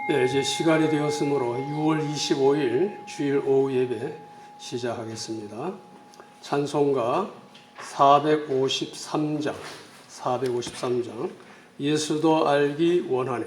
네, 이제 시간이 되었으므로 6월 25일 주일 오후 예배 시작하겠습니다. 찬송가 453장 예수도 알기 원하네.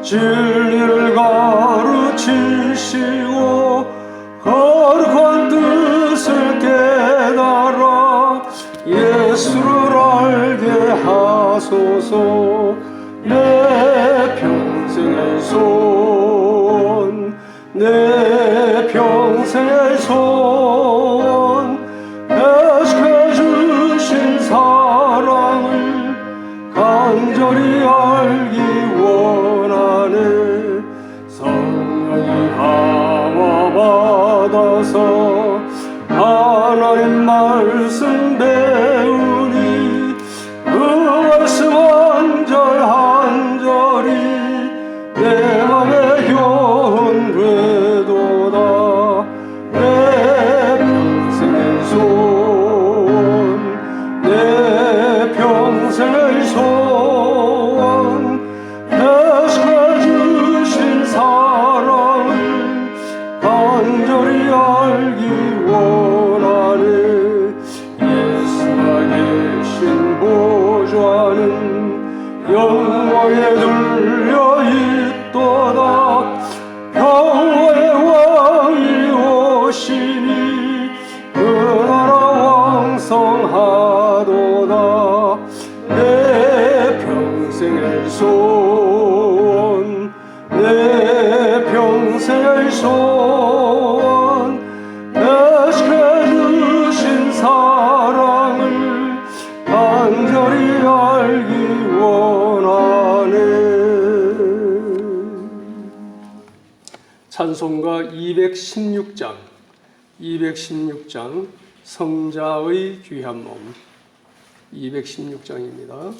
진리를 가르치시고 거룩한 뜻을 깨달아 예수를 알게 하소서. 내 평생의 소원, 내 평생의 소원, 대속해 주신 사랑을 간절히 알기 원하네. 성령이 하와 받아서 하나님 말씀 배우니 그 말씀 한 절 한 절이 내 맘에 교훈되도다. 내 평생의 소원, 내 평생의 소원, 대속해 주신 사랑을 간절히 알기 원하네. 예수가 계신 보좌는 영광에 둘려 있도다. 평화의 왕이 오시니 그 나라 왕성하도다. 내 평생의 소원, 내 평생의 소원, 대속해 주신 사랑을 간절히 알기 원하네. 찬송가 216장 성자의 귀한 몸 216장입니다.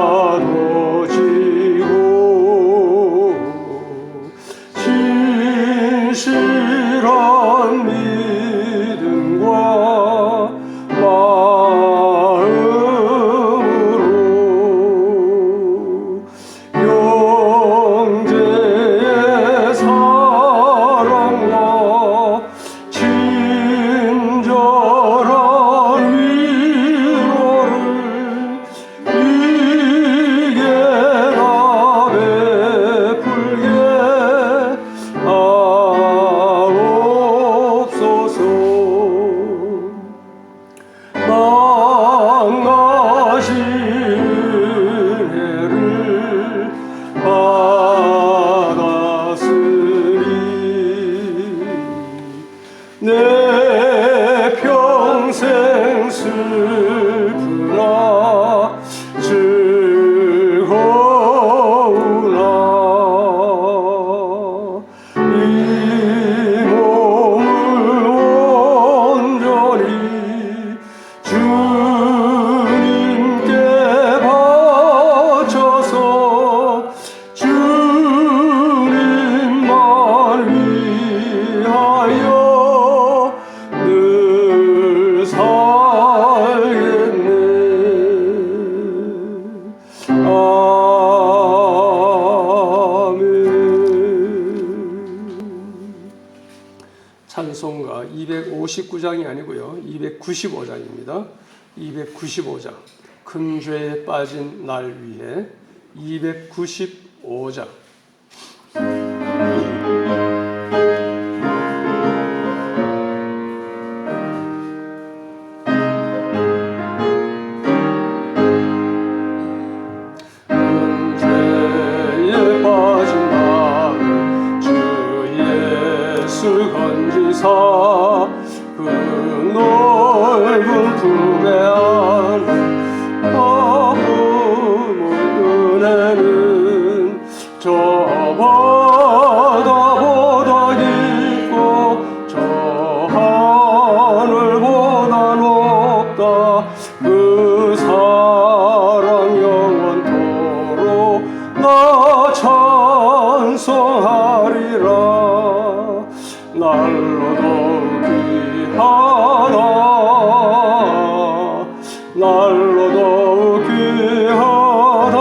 나도 지고 진실한 찬송가 259장이 아니고요. 295장입니다. 295장. 큰 죄에 빠진 날 위해 295장. 그 넓은 품에 안은 은혜는 저 바다보다 깊고 저 하늘보다 높다. 그 사랑 영원토록 나 찬송하리라. 날로도 귀하다. 날로도 귀하다.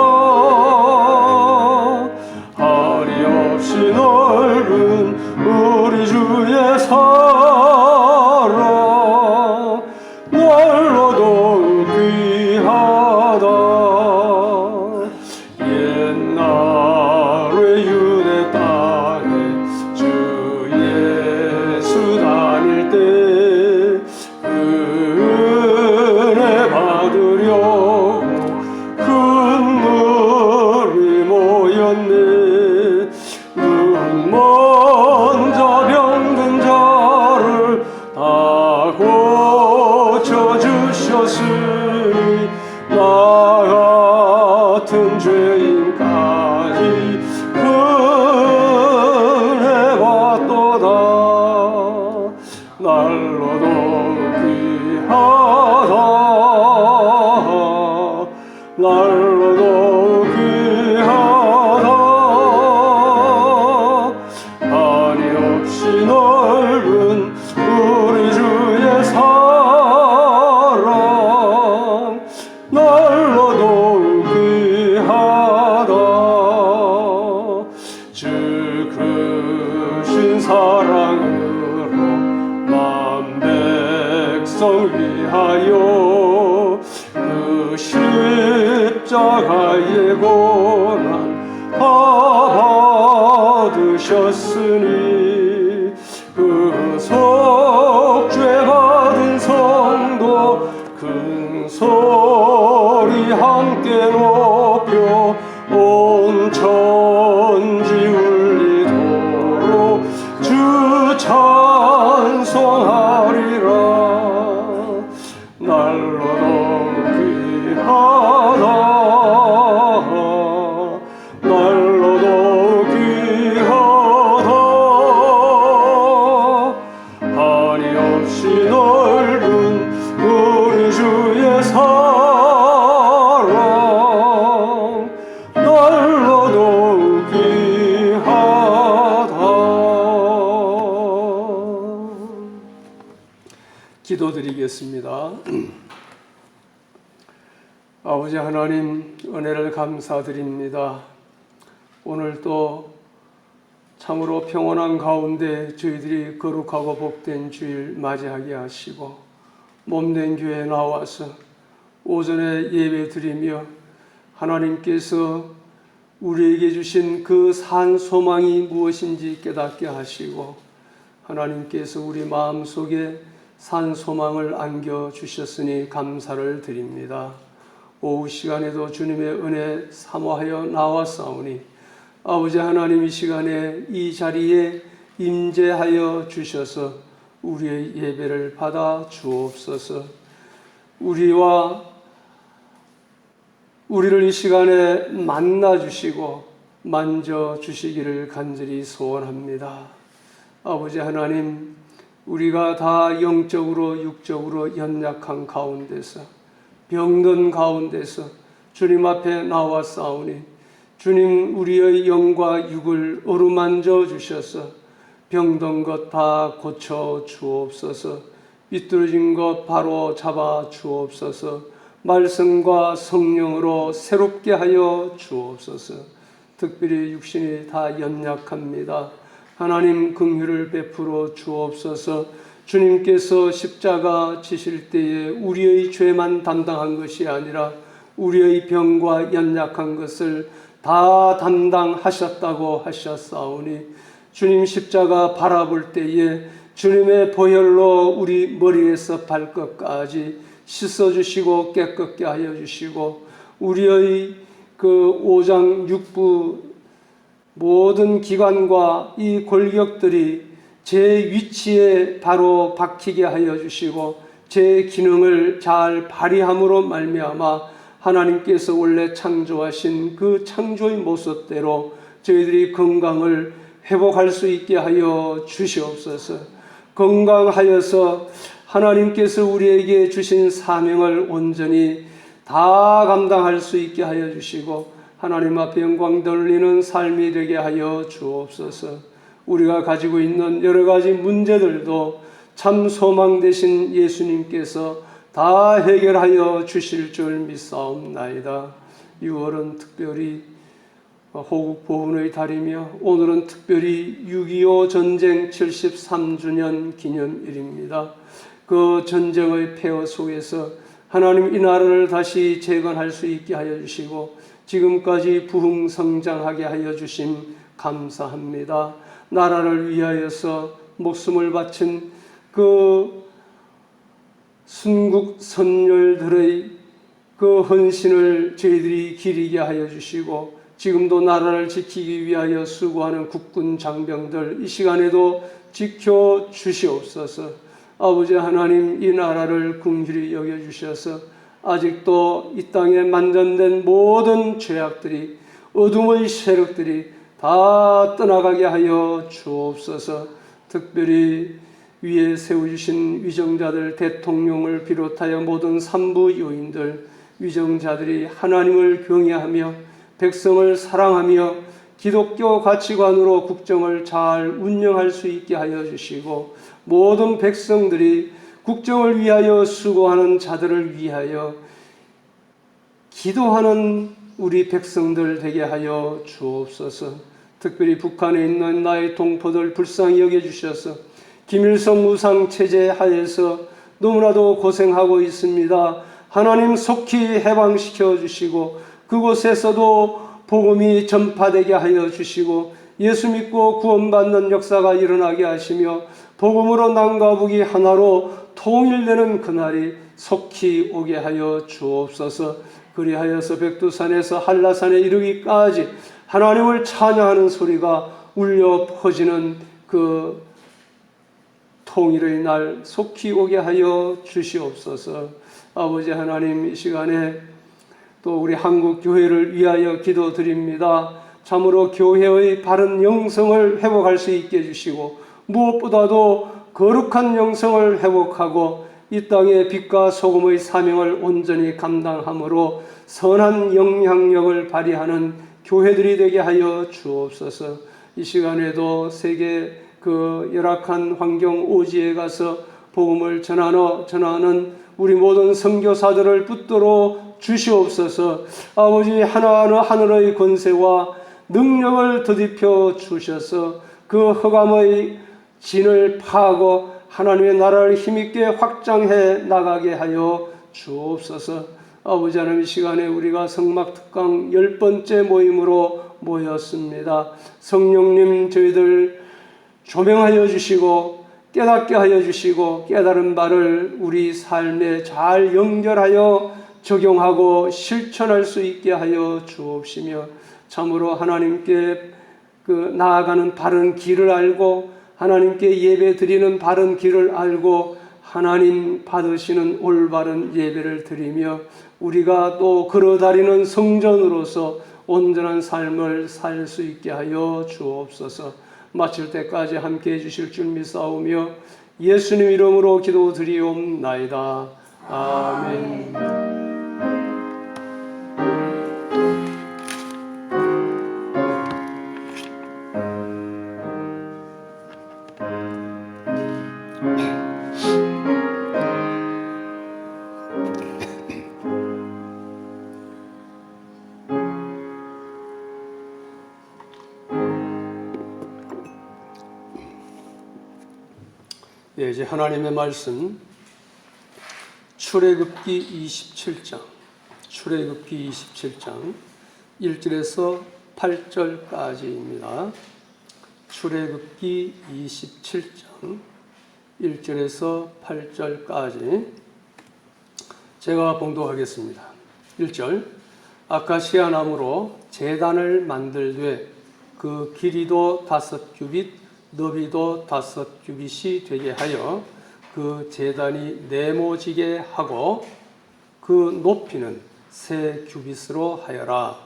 한이 없이 넓은 우리 주의 사랑. 날로도 귀하다. 옛날의 유대 땅에 주 예수 다닐 때 그 은혜 받으려고 큰 물이 모였네. 눈 먼저 병든 자를 다 고쳐주셨으니 나 같은 죄인까지 은혜 받도다. 날로도 귀하다. 날로도 귀하다. 한이 없이 넓은 우리 주의 사랑. 날로도 귀하다. 주 크신 사랑으로 만 백성 위하여 그 십자가의 고난 다 받으셨으니 그 속죄 받은 성도 큰 소리 함께 높여 온 천지 울리도록 주 찬송하리라. 날로도 귀하다. 날로도 귀하다. 한이 없이 넓은 우리 주의 사랑. 날로도 귀하다. 기도드리겠습니다. 아버지 하나님, 은혜를 감사드립니다. 오늘 또 참으로 평온한 가운데 저희들이 거룩하고 복된 주일 맞이하게 하시고 몸된 교회에 나와서 오전에 예배 드리며 하나님께서 우리에게 주신 그 산 소망이 무엇인지 깨닫게 하시고 하나님께서 우리 마음속에 산 소망을 안겨주셨으니 감사를 드립니다. 오후 시간에도 주님의 은혜 사모하여 나왔사오니 아버지 하나님, 이 시간에 이 자리에 임재하여 주셔서 우리의 예배를 받아 주옵소서. 우리를 이 시간에 만나 주시고 만져 주시기를 간절히 소원합니다. 아버지 하나님, 우리가 다 영적으로 육적으로 연약한 가운데서 병든 가운데서 주님 앞에 나왔사오니 주님, 우리의 영과 육을 어루만져 주셔서 병든 것 다 고쳐 주옵소서. 삐뚤어진 것 바로 잡아 주옵소서. 말씀과 성령으로 새롭게 하여 주옵소서. 특별히 육신이 다 연약합니다. 하나님 긍휼을 베풀어 주옵소서. 주님께서 십자가 지실 때에 우리의 죄만 담당한 것이 아니라 우리의 병과 연약한 것을 다 담당하셨다고 하셨사오니 주님 십자가 바라볼 때에 주님의 보혈로 우리 머리에서 발끝까지 씻어주시고 깨끗게 하여 주시고 우리의 그 오장 육부 모든 기관과 이 골격들이 제 위치에 바로 박히게 하여 주시고 제 기능을 잘 발휘함으로 말미암아 하나님께서 원래 창조하신 그 창조의 모습대로 저희들이 건강을 회복할 수 있게 하여 주시옵소서. 건강하여서 하나님께서 우리에게 주신 사명을 온전히 다 감당할 수 있게 하여 주시고 하나님 앞에 영광 돌리는 삶이 되게 하여 주옵소서. 우리가 가지고 있는 여러 가지 문제들도 참 소망 되신 예수님께서 다 해결하여 주실 줄 믿사옵나이다. 6월은 특별히 호국 보훈의 달이며 오늘은 특별히 6.25 전쟁 73주년 기념일입니다. 그 전쟁의 폐허 속에서 하나님 이 나라를 다시 재건할 수 있게 하여 주시고 지금까지 부흥성장하게 하여 주심 감사합니다. 나라를 위하여서 목숨을 바친 그 순국 선열들의 그 헌신을 저희들이 기리게 하여 주시고 지금도 나라를 지키기 위하여 수고하는 국군 장병들 이 시간에도 지켜 주시옵소서. 아버지 하나님 이 나라를 긍휼히 여겨주셔서 아직도 이 땅에 만전된 모든 죄악들이 어둠의 세력들이 다 떠나가게 하여 주옵소서. 특별히 위에 세워주신 위정자들 대통령을 비롯하여 모든 산부 요인들 위정자들이 하나님을 경외하며 백성을 사랑하며 기독교 가치관으로 국정을 잘 운영할 수 있게 하여 주시고 모든 백성들이 국정을 위하여 수고하는 자들을 위하여 기도하는 우리 백성들 되게 하여 주옵소서. 특별히 북한에 있는 나의 동포들 불쌍히 여겨주셔서 김일성 우상체제 하에서 너무나도 고생하고 있습니다. 하나님 속히 해방시켜 주시고 그곳에서도 복음이 전파되게 하여 주시고 예수 믿고 구원받는 역사가 일어나게 하시며 복음으로 남과 북이 하나로 통일되는 그날이 속히 오게 하여 주옵소서. 그리하여서 백두산에서 한라산에 이르기까지 하나님을 찬양하는 소리가 울려 퍼지는 그 통일의 날 속히 오게 하여 주시옵소서. 아버지 하나님 이 시간에 또 우리 한국 교회를 위하여 기도드립니다. 참으로 교회의 바른 영성을 회복할 수 있게 해주시고 무엇보다도 거룩한 영성을 회복하고 이 땅의 빛과 소금의 사명을 온전히 감당함으로 선한 영향력을 발휘하는 교회들이 되게 하여 주옵소서. 이 시간에도 세계 그 열악한 환경 오지에 가서 복음을 전하는 우리 모든 선교사들을 붙들어 주시옵소서. 아버지 하나하나 하늘의 권세와 능력을 더딥혀 주셔서 그 흑암의 진을 파고 하나님의 나라를 힘있게 확장해 나가게 하여 주옵소서. 아버지 하나님 이 시간에 우리가 성막특강 10번째 모임으로 모였습니다. 성령님 저희들 조명하여 주시고 깨닫게 하여 주시고 깨달은 바를 우리 삶에 잘 연결하여 적용하고 실천할 수 있게 하여 주옵시며 참으로 하나님께 나아가는 바른 길을 알고 하나님께 예배 드리는 바른 길을 알고 하나님 받으시는 올바른 예배를 드리며 우리가 또 걸어다니는 성전으로서 온전한 삶을 살 수 있게 하여 주옵소서. 마칠 때까지 함께해 주실 줄 믿사오며 예수님 이름으로 기도드리옵나이다. 아멘. 예, 이제 하나님의 말씀 출애굽기 27장 1절에서 8절까지입니다. 출애굽기 27장 1절에서 8절까지 제가 봉독하겠습니다. 1절 아카시아 나무로 제단을 만들되 그 길이도 5규빗 너비도 5규빗이 되게 하여 그 제단이 네모지게 하고 그 높이는 3규빗으로 하여라.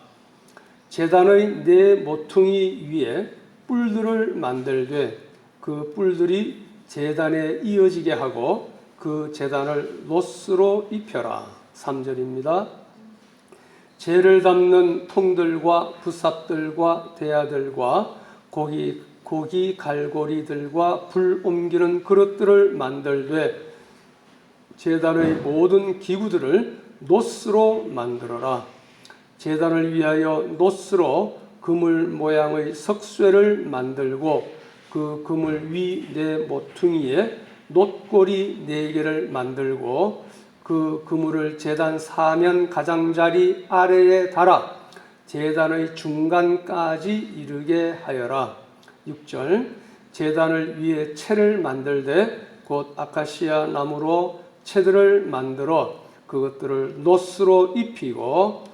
제단의 네 모퉁이 위에 뿔들을 만들되 그 뿔들이 제단에 이어지게 하고 그 제단을 놋으로 입혀라. 3절입니다. 재를 담는 통들과 부삽들과 대야들과 고기 갈고리들과 불 옮기는 그릇들을 만들되 제단의 모든 기구들을 놋으로 만들어라. 제단을 위하여 놋으로 그물 모양의 석쇠를 만들고 그 그물 위 네 모퉁이에 놋고리 4개를 만들고 그 그물을 제단 사면 가장자리 아래에 달아 제단의 중간까지 이르게 하여라. 6절 제단을 위에 채를 만들되 곧 아카시아 나무로 채들을 만들어 그것들을 놋으로 입히고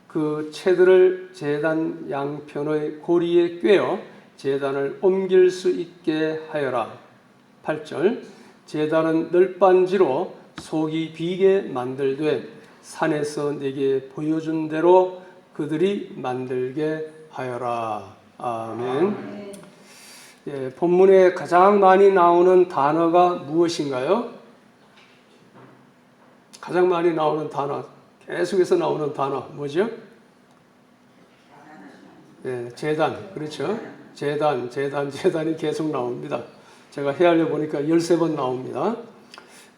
그 채들을 제단 양편의 고리에 꿰어 제단을 옮길 수 있게 하여라. 8절 제단은 널빤지로 속이 비게 만들되 산에서 내게 보여준 대로 그들이 만들게 하여라. 아멘. 예, 본문에 가장 많이 나오는 단어가 무엇인가요? 가장 많이 나오는 단어, 계속해서 나오는 단어 뭐죠? 예, 제단, 그렇죠? 제단이 계속 나옵니다. 제가 헤아려 보니까 13번 나옵니다.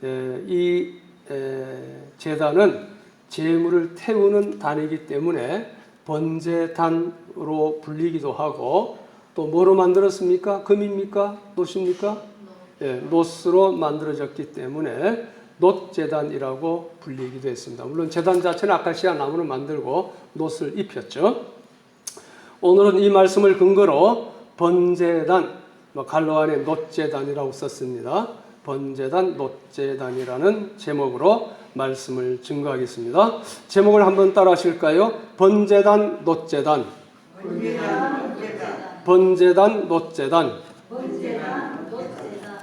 이 제단은 제물을 태우는 단이기 때문에 번제단으로 불리기도 하고 또 뭐로 만들었습니까? 금입니까? 놋입니까? 놋으로 만들어졌기 때문에 놋제단이라고 불리기도 했습니다. 물론 제단 자체는 아카시아 나무를 만들고 놋을 입혔죠. 오늘은 이 말씀을 근거로 번제단, 갈로 안에 놋제단이라고 썼습니다. 번제단, 놋제단이라는 제목으로 말씀을 증거하겠습니다. 제목을 한번 따라 하실까요? 번제단, 놋제단. 번제단, 놋제단.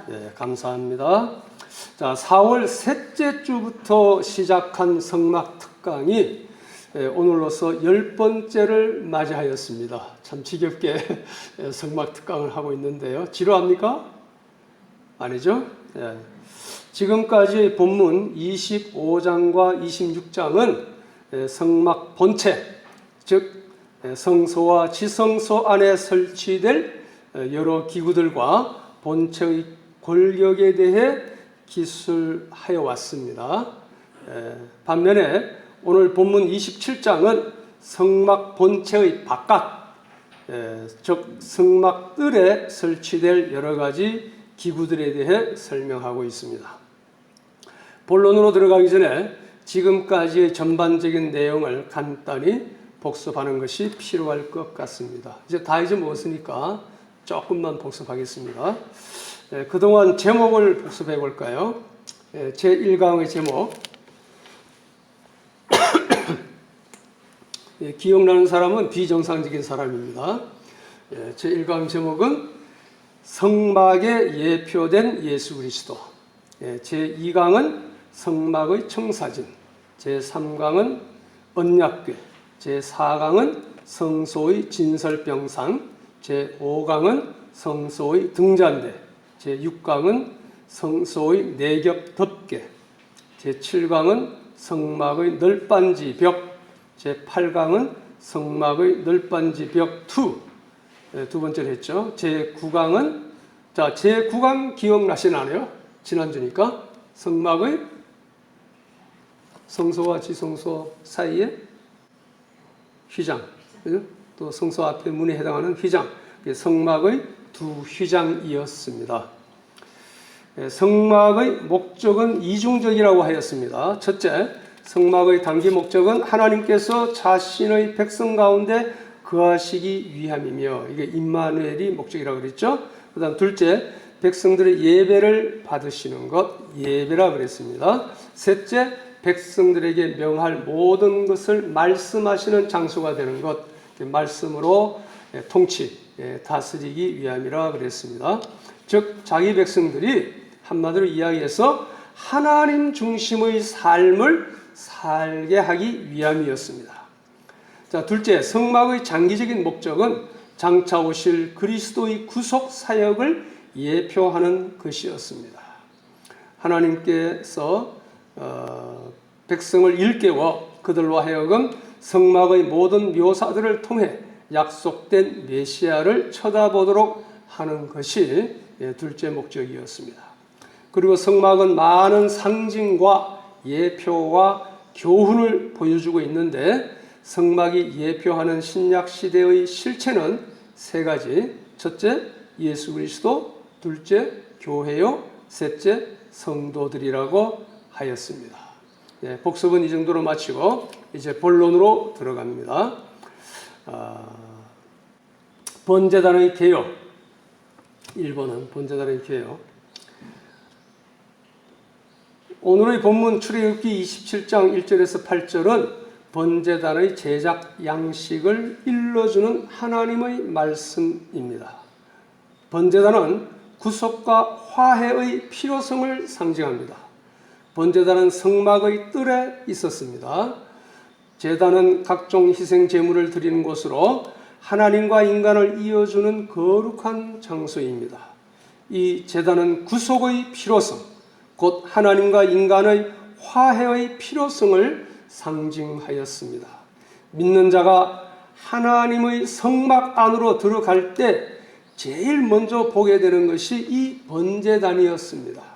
네, 감사합니다. 자, 4월 셋째 주부터 시작한 성막 특강이 오늘로서 10번째를 맞이하였습니다. 참 지겹게 성막 특강을 하고 있는데요. 지루합니까? 아니죠? 예. 지금까지 본문 25장과 26장은 성막 본체, 즉 성소와 지성소 안에 설치될 여러 기구들과 본체의 골격에 대해 기술하여 왔습니다. 반면에 오늘 본문 27장은 성막 본체의 바깥, 즉 성막들에 설치될 여러 가지 기구들에 대해 설명하고 있습니다. 본론으로 들어가기 전에 지금까지의 전반적인 내용을 간단히 복습하는 것이 필요할 것 같습니다. 이제 다 잊어먹었으니까 조금만 복습하겠습니다. 그동안 제목을 복습해 볼까요? 제1강의 제목. 기억나는 사람은 비정상적인 사람입니다. 제1강 제목은 성막에 예표된 예수 그리스도. 제2강은 성막의 청사진. 제3강은 언약궤. 제4강은 성소의 진설병상. 제5강은 성소의 등잔대. 제6강은 성소의 내겹 덮개. 제7강은 성막의 널빤지 벽. 제8강은 성막의 널빤지 벽 2. 두 번째로 했죠. 제9강은 제9강 기억나시나요? 지난주니까 성막의 성소와 지성소 사이에 휘장, 또 성소 앞에 문에 해당하는 휘장, 성막의 두 휘장이었습니다. 성막의 목적은 이중적이라고 하였습니다. 첫째, 성막의 단기 목적은 하나님께서 자신의 백성 가운데 거하시기 위함이며, 이게 임마누엘이 목적이라고 그랬죠. 그 다음 둘째, 백성들의 예배를 받으시는 것, 예배라 그랬습니다. 셋째, 백성들에게 명할 모든 것을 말씀하시는 장소가 되는 것, 말씀으로 통치, 다스리기 위함이라 그랬습니다. 즉 자기 백성들이 한마디로 이야기해서 하나님 중심의 삶을 살게 하기 위함이었습니다. 자, 둘째, 성막의 장기적인 목적은 장차 오실 그리스도의 구속 사역을 예표하는 것이었습니다. 하나님께서 백성을 일깨워 그들로 하여금 성막의 모든 묘사들을 통해 약속된 메시아를 쳐다보도록 하는 것이 둘째 목적이었습니다. 그리고 성막은 많은 상징과 예표와 교훈을 보여주고 있는데, 성막이 예표하는 신약 시대의 실체는 세 가지. 첫째, 예수 그리스도. 둘째, 교회요. 셋째, 성도들이라고 하였습니다. 복습은 이 정도로 마치고 이제 본론으로 들어갑니다. 번제단의 개요. 1번은 번제단의 개요. 오늘의 본문 출애굽기 27장 1절에서 8절은 번제단의 제작 양식을 일러주는 하나님의 말씀입니다. 번제단은 구속과 화해의 필요성을 상징합니다. 번제단은 성막의 뜰에 있었습니다. 제단은 각종 희생 제물을 드리는 곳으로 하나님과 인간을 이어주는 거룩한 장소입니다. 이 제단은 구속의 필요성, 곧 하나님과 인간의 화해의 필요성을 상징하였습니다. 믿는 자가 하나님의 성막 안으로 들어갈 때 제일 먼저 보게 되는 것이 이 번제단이었습니다.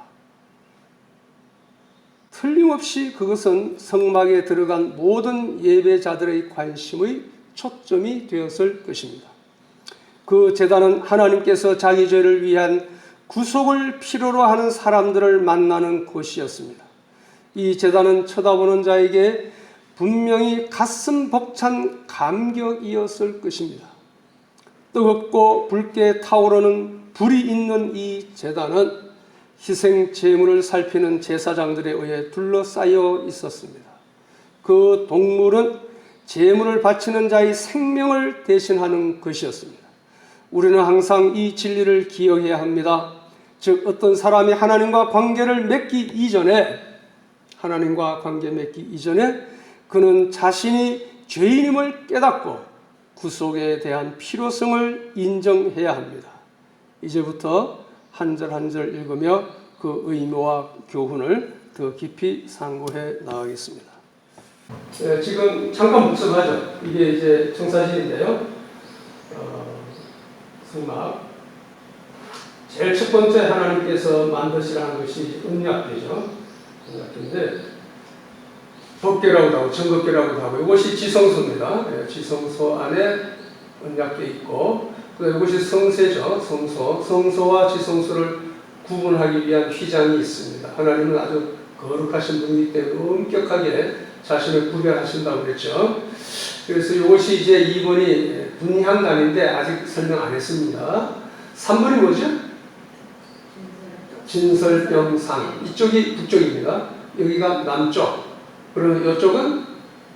틀림없이 그것은 성막에 들어간 모든 예배자들의 관심의 초점이 되었을 것입니다. 그 제단은 하나님께서 자기 죄를 위한 구속을 필요로 하는 사람들을 만나는 곳이었습니다. 이 제단은 쳐다보는 자에게 분명히 가슴 벅찬 감격이었을 것입니다. 뜨겁고 붉게 타오르는 불이 있는 이 제단은 희생 제물을 살피는 제사장들에 의해 둘러싸여 있었습니다. 그 동물은 제물을 바치는 자의 생명을 대신하는 것이었습니다. 우리는 항상 이 진리를 기억해야 합니다. 즉 어떤 사람이 하나님과 관계를 맺기 이전에 그는 자신이 죄인임을 깨닫고 구속에 대한 필요성을 인정해야 합니다. 이제부터 한 절 한 절 읽으며 그 의미와 교훈을 더 깊이 상고해 나가겠습니다. 지금 잠깐 복습하죠. 이게 이제 청사진인데요. 성막. 제일 첫 번째 하나님께서 만드시라는 것이 언약궤죠. 언약궤인데 법궤라고도 하고 정법궤라고도 하고, 이것이 지성소입니다. 지성소 안에 언약궤 있고, 이것이 성세죠. 성소와 지성소를 구분하기 위한 휘장이 있습니다. 하나님은 아주 거룩하신 분이기 때문에 엄격하게 자신을 구별하신다고 그랬죠. 그래서 이것이 이제 2번이 분향단인데 아직 설명 안 했습니다. 3번이 뭐죠? 진설병상. 이쪽이 북쪽입니다. 여기가 남쪽. 그러면 이쪽은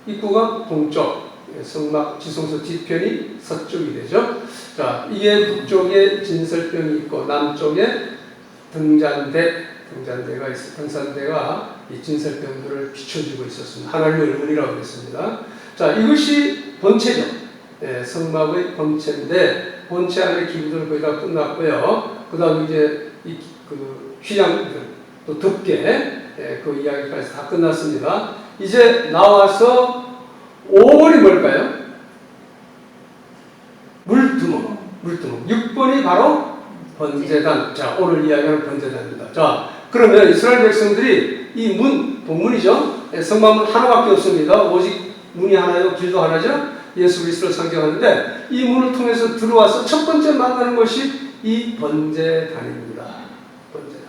입구가 동쪽. 성막 지성소 뒤편이 서쪽이 되죠. 자, 이게 북쪽에 진설병이 있고 남쪽에 등잔대가 있어. 등잔대가 이 진설병들을 비춰주고 있었습니다. 하나님의 의문이라고 했습니다. 자, 이것이 본체죠. 성막의 본체인데, 본체 안에 기구들 거의 다 끝났고요. 그 다음 이제 그 휘장들, 또 덮개, 그 이야기까지 다 끝났습니다. 이제 나와서 5번이 뭘까요? 물두멍. 6번이 바로 번제단. 자, 오늘 이야기하는 번제단입니다. 자, 그러면 이스라엘 백성들이 이 본문이죠. 성막문 하나밖에 없습니다. 오직 문이 하나요, 길도 하나죠. 예수 그리스도를 상징하는데, 이 문을 통해서 들어와서 첫 번째 만나는 것이 이 번제단입니다. 번제단.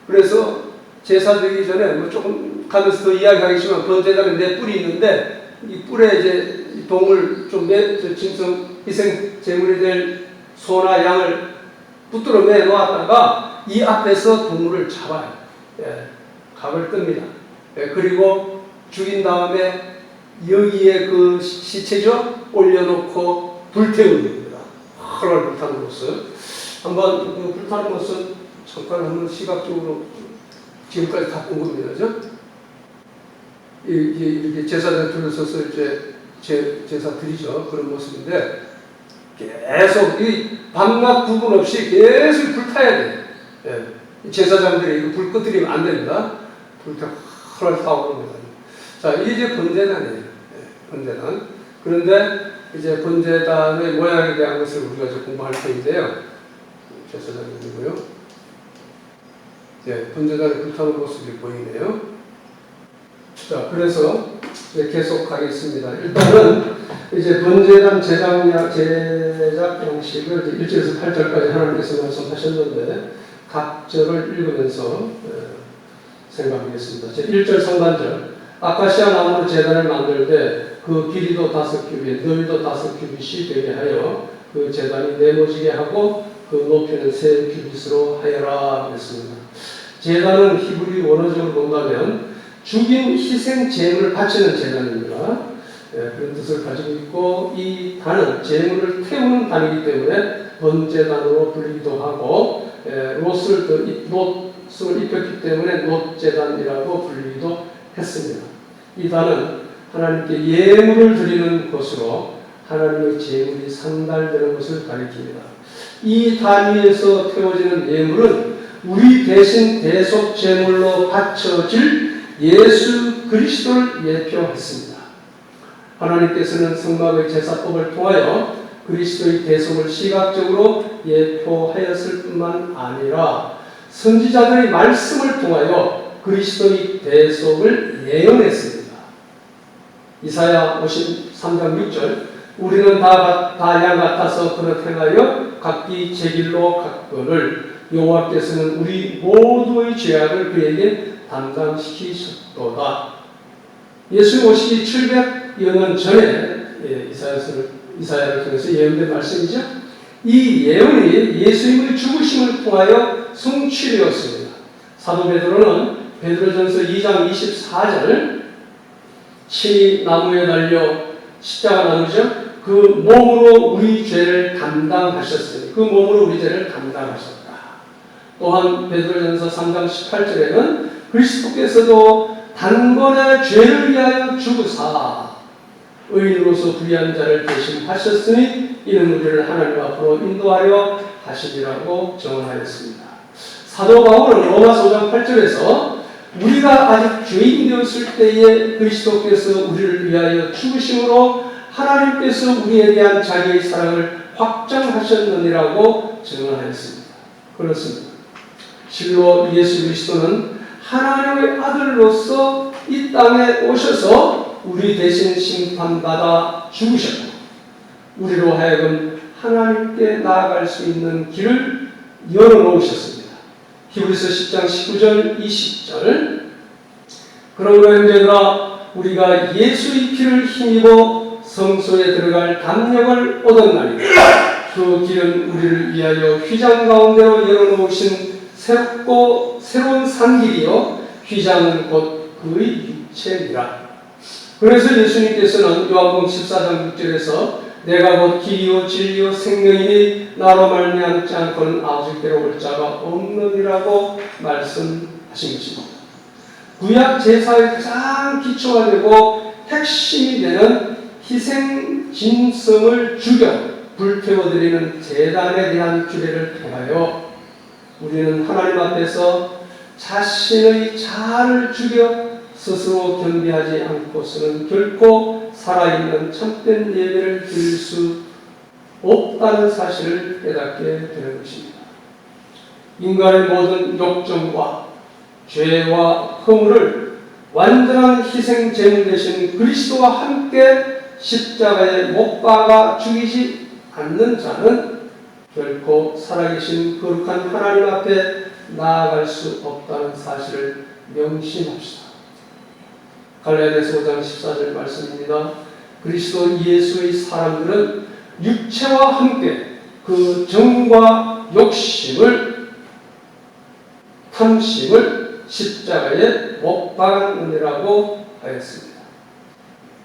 그래서 제사 드리기 전에 뭐 조금 가면서 더 이야기하겠지만 번제단에 네 뿔이 있는데 이 뿔에 이제 동물 좀 짐승 희생 제물이 될 소나 양을 붙들어 매 놓았다가 이 앞에서 동물을 잡아요. 예, 각을 뜹니다. 예, 그리고 죽인 다음에 여기에 그 시체죠 올려놓고 불태우는 겁니다. 활활 불타는 모습. 한번 그 불타는 모습 잠깐 한번 시각적으로 지금까지 다 본 겁니다. 그죠? 이렇게 제사장에 둘러서서 이제 제사 드리죠. 그런 모습인데 계속 이 밤낮 구분 없이 계속 불타야 돼요. 예. 제사장들이 이거 불 꺼뜨리면 안 됩니다. 불타 활활 타오릅니다. 자, 이게 이제 번제단이에요. 예, 번제단. 그런데 이제 번제단의 모양에 대한 것을 우리가 이제 공부할 텐데요. 제사장님이고요. 예, 번제단에 불타는 모습이 보이네요. 자, 그래서 이제 계속 가겠습니다. 일단은 이제 번제단 제작 양식을 이제 1절에서 8절까지 하나님께서 말씀하셨는데 각절을 읽으면서 생각하겠습니다. 제 1절 상반절. 아카시아 나무로 제단을 만들 때 그 길이도 5규빗, 너비도 5규빗이 되게 하여 그 제단이 네모지게 하고 그 높이는 3규빗으로 하여라 그랬습니다. 제단은 히브리 원어적으로 본다면 죽인 희생 제물을 바치는 제단입니다. 그런 뜻을 가지고 있고 이 단은 제물을 태우는 단이기 때문에 번제단으로 불리기도 하고 롯을 입혔기 때문에 롯제단이라고 불리기도 했습니다. 이 단은 하나님께 예물을 드리는 것으로 하나님의 제물이 상달되는 것을 가리킵니다. 이 단 위에서 태워지는 예물은 우리 대신 대속 제물로 바쳐질 예수 그리스도를 예표했습니다. 하나님께서는 성막의 제사법을 통하여 그리스도의 대속을 시각적으로 예표하였을 뿐만 아니라 선지자들의 말씀을 통하여 그리스도의 대속을 예언했습니다. 이사야 53장 6절 우리는 다 양 같아서 그릇 행하여 각기 제 길로 갔거늘 여호와께서는 우리 모두의 죄악을 그에게 담당시키셨도다. 예수 오시기 700여 년 전에 이사야를 통해서 예언된 말씀이죠. 이 예언이 예수님의 죽으심을 통하여 성취되었습니다. 사도 베드로는 베드로전서 2장 24절 친히 나무에 달려 십자가 나누죠. 그 몸으로 우리 죄를 담당하셨으니 그 몸으로 우리 죄를 담당하셨다. 또한 베드로전서 3장 18절에는 그리스도께서도 단번에 죄를 위하여 죽으사 의인으로서 불의한 자를 대신하셨으니 이는 우리를 하나님 앞으로 인도하려 하시리라고 정언하였습니다. 사도 바울은 로마서 5장 8절에서 우리가 아직 죄인 되었을 때에 그리스도께서 우리를 위하여 죽으심으로 하나님께서 우리에 대한 자기의 사랑을 확정하셨느니라고 증언하였습니다. 그렇습니다. 실로 예수 그리스도는 하나님의 아들로서 이 땅에 오셔서 우리 대신 심판받아 죽으셨고 우리로 하여금 하나님께 나아갈 수 있는 길을 열어놓으셨습니다. 히브리서 10장 19절 20절 그러므로 형제들아 우리가 예수의 피를 힘입어 성소에 들어갈 담력을 얻었나니 그 길은 우리를 위하여 휘장 가운데로 열어놓으신 새롭고 새로운 산길이요 휘장은 곧 그의 육체니라. 그래서 예수님께서는 요한복음 14장 6절에서 내가 곧 길이요 진리요 생명이니 나로 말미암지 않고는 아버지께로 올 자가 없느니라고 말씀하신 것입니다. 구약 제사의 가장 기초가 되고 핵심이 되는 희생 짐승을 죽여 불태워드리는 제단에 대한 규례를 통하여 우리는 하나님 앞에서 자신의 자아를 죽여 스스로 겸비하지 않고서는 결코 살아있는 참된 예배를 드릴 수 없다는 사실을 깨닫게 되는 것입니다. 인간의 모든 욕정과 죄와 허물을 완전한 희생 제물 되신 그리스도와 함께 십자가에 못 박아 죽이지 않는 자는 결코 살아계신 거룩한 하나님 앞에 나아갈 수 없다는 사실을 명심합시다. 갈라디아서 5장 14절 말씀입니다. 그리스도 예수의 사람들은 육체와 함께 그 정과 욕심을 탐심을 십자가에 못 박았느니라고 하였습니다.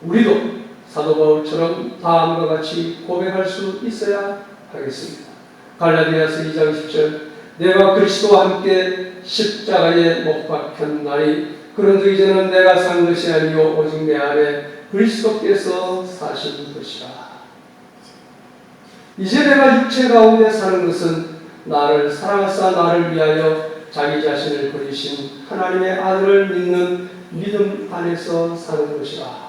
우리도 사도 바울처럼 다음과 같이 고백할 수 있어야 하겠습니다. 갈라디아서 2장 10절 내가 그리스도와 함께 십자가에 못 박혔나니 그런즉 이제는 내가 산 것이 아니요 오직 내 안에 그리스도께서 사신 것이라. 이제 내가 육체 가운데 사는 것은 나를 사랑하사 나를 위하여 자기 자신을 버리신 하나님의 아들을 믿는 믿음 안에서 사는 것이라.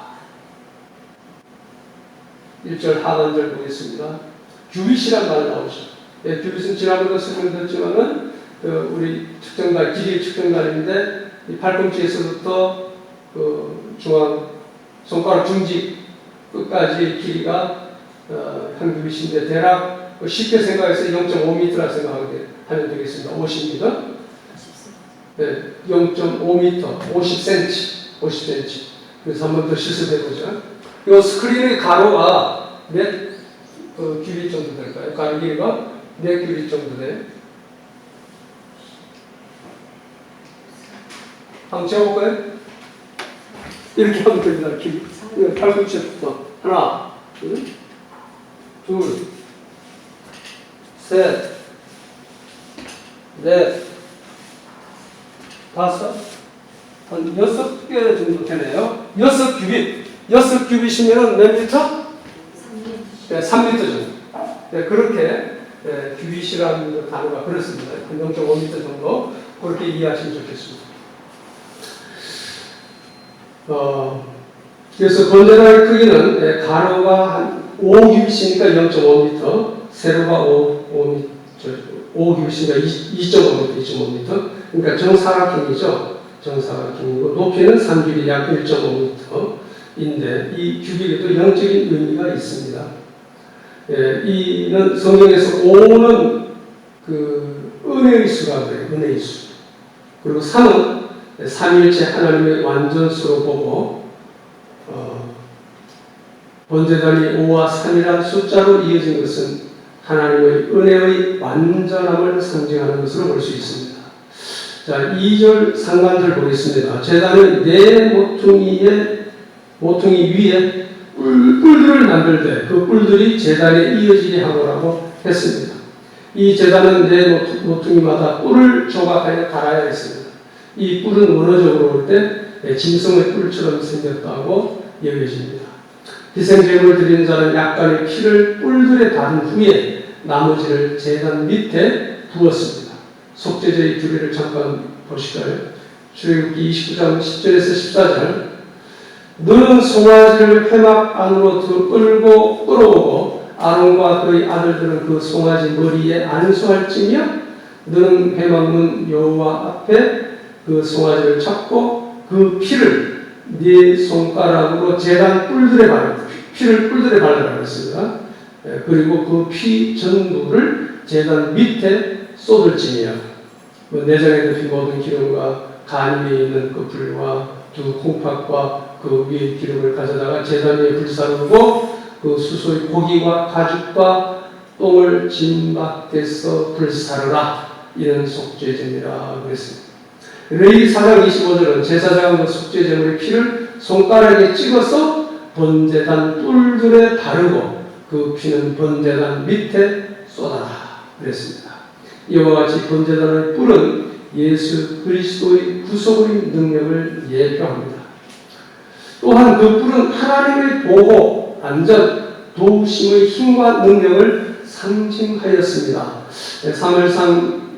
1절 하반절 보겠습니다. 규빗이란 말 나오죠. 예, 규빗은 지난번도 설명드렸지만은 우리 측정달, 길이 측정달인데 이 팔꿈치에서부터 그 중앙 손가락 중지 끝까지 길이가 한 규빗인데 대략 쉽게 생각해서 0.5m라 생각하면 되겠습니다. 50m? 네, 0.5m, 50cm. 그래서 한 번 더 실습해보죠. 이 스크린의 가로가 몇 규빗 정도 될까요? 가로 길이가 몇 규빗 정도 돼? 한번 재볼까요? 이렇게 하면 됩니다. 길이. 팔꿈치부터 하나, 둘, 셋, 넷, 다섯, 한 6개 정도 되네요. 6규빗이면 몇 미터? 네, 3미터 정도. 네, 그렇게 규빗이라는 단어가 그렇습니다. 0.5미터 정도 그렇게 이해하시면 좋겠습니다. 그래서 번제단의 크기는 가로가 한 5규빗이니까 0.5m, 세로가 5규빗이니까 2.5m. 그러니까 정사각형이죠. 정사각형이고 높이는 3규빗 약 1.5m인데 이 규빗에도 영적인 의미가 있습니다. 이는 성경에서 5는 그 은혜의 수가 그래요. 은혜의 수. 그리고 3은 삼위일체 하나님의 완전수로 보고 번제단이 5와 3이란 숫자로 이어진 것은 하나님의 은혜의 완전함을 상징하는 것으로 볼 수 있습니다. 자, 2절 상관절 보겠습니다. 제단은 네 모퉁이 위에 뿔들을 만들 때 그 뿔들이 제단에 이어지게 하고라고 했습니다. 이 제단은 네 모퉁이마다 뿔을 조각하여 달아야 했습니다. 이 뿔은 원어적으로 볼 때 짐승의 뿔처럼 생겼다고 여겨집니다. 희생제물을 드리는 자는 약간의 피를 뿔들에 바른 후에 나머지를 제단 밑에 부었습니다. 속죄제의 규례를 잠깐 보실까요? 출애굽기 29장 10절에서 14절 너는 송아지를 회막 안으로 끌고 끌어오고 아론과 그의 아들들은 그 송아지 머리에 안수할지며 너는 회막문 여호와 앞에 그 송아지를 잡고 그 피를 네 손가락으로 제단 뿔들에 발라라 했습니다. 그리고 그 피 전부를 제단 밑에 쏟을지니라. 내장에 덮인 모든 기름과 간 위에 있는 그 불과 두 콩팥과 그 위에 기름을 가져다가 제단 위에 불사르고 그 수소의 고기와 가죽과 똥을 진 밖에서 불사르라. 이런 속죄제니라 그랬습니다. 레위 4장 25절은 제사장은 그 속죄제물의 피를 손가락에 찍어서 번제단 뿔들에 바르고 그 피는 번제단 밑에 쏟아라 그랬습니다. 이와 같이 번제단의 뿔은 예수 그리스도의 구속의 능력을 예표합니다. 또한 그 뿔은 하나님의 보호, 안전, 도우심의 힘과 능력을 상징하였습니다. 사무엘상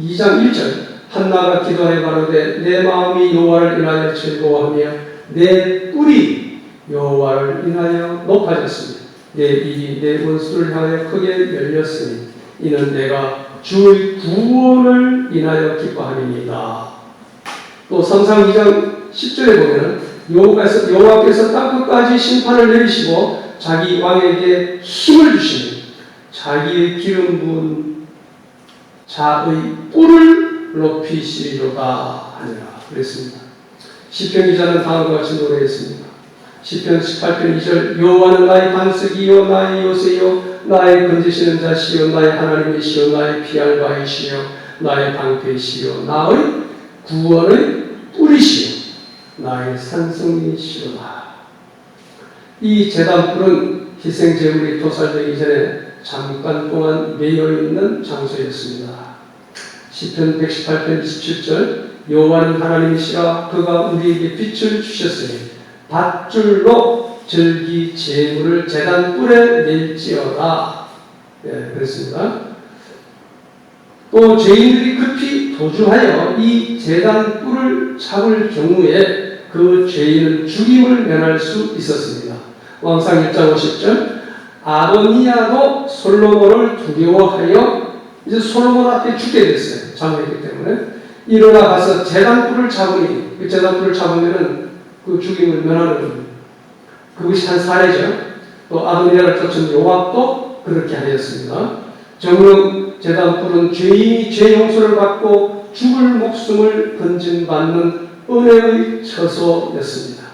2장 1절 한나가 기도하여 가로되 내 마음이 여호와를 인하여 즐거워하며 내 뿔이 여호와를 인하여 높아졌으며 내 입이 내 원수를 향하여 크게 열렸으니 이는 내가 주의 구원을 인하여 기뻐함이니이다. 또 삼상 2장 10절에 보면 여호와께서 땅끝까지 심판을 내리시고 자기 왕에게 힘을 주시니 자기의 기름 부은 자의 뿔을 높이시리로다 하니라 그랬습니다. 시편 기자는 다음과 같이 노래했습니다. 시편 18편 2절 여호와는 나의 반석이요 나의 요새요 나의 건지시는 자시요 나의 하나님이시요 나의 피할 바이시요 나의 방패이시요 나의 구원의 뿔이시요 나의 산성이시로다. 이 제단뿔은 희생제물이 도살되기 전에 잠깐 동안 매여있는 장소였습니다. 시편 118편 27절 여호와는 하나님이시라 그가 우리에게 빛을 주셨으니 밧줄로 절기 제물을 제단뿔에 낼지어다. 예, 그렇습니다. 또 죄인들이 급히 도주하여 이 제단뿔을 잡을 경우에 그 죄인은 죽임을 면할 수 있었습니다. 왕상 1장 50절 아도니아도 솔로몬을 두려워하여 이제 솔로몬 앞에 죽게 됐어요. 장례이기 때문에 일어나 가서 제단뿔을 잡으니 그 제단뿔을 잡으면은 그 죽임을 면하는 겁니다. 그것이 한 사례죠. 또 아도니아를 쫓은 요압도 그렇게 하였습니다. 정령 제단뿔은 죄인이 죄 용서를 받고 죽을 목숨을 건진받는 은혜의 처소였습니다.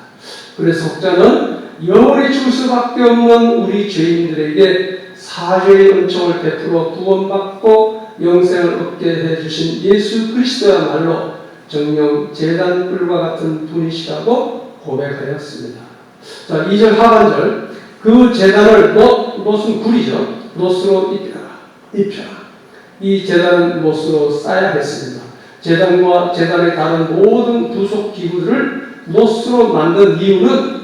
그래서 혹자는 영원히 죽을 수밖에 없는 우리 죄인들에게 사죄의 은총을 베풀어 구원받고 영생을 얻게 해주신 예수 그리스도야말로 정령 제단뿔과 같은 분이시라고 고백하였습니다. 자, 2절 하반절 그 제단을 못은 굴이죠. 못으로 입혀라. 이 제단은 못으로 쌓아야 했습니다. 제단과 제단에 다른 모든 부속 기구들을 못으로 만든 이유는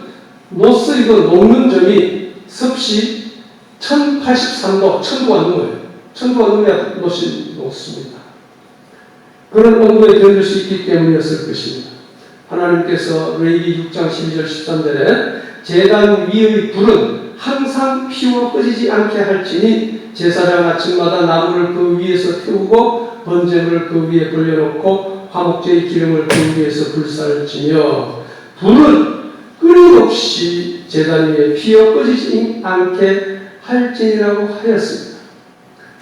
못을 이거 녹는 점이 섭씨 1083도, 1000도가 넘어요. 1000도가 넘어야 못이 녹습니다. 그런 온도에 견딜 수 있기 때문이었을 것입니다. 하나님께서 레위기 6장 12절 13절에 제단 위의 불은 항상 피워 꺼지지 않게 할지니 제사장 아침마다 나무를 그 위에서 태우고 번제물을 그 위에 벌려놓고 화목제의 기름을 그 위에서 불살지며 불은 끊임없이 제단 위에 피어 꺼지지 않게 할지니라고 하였습니다.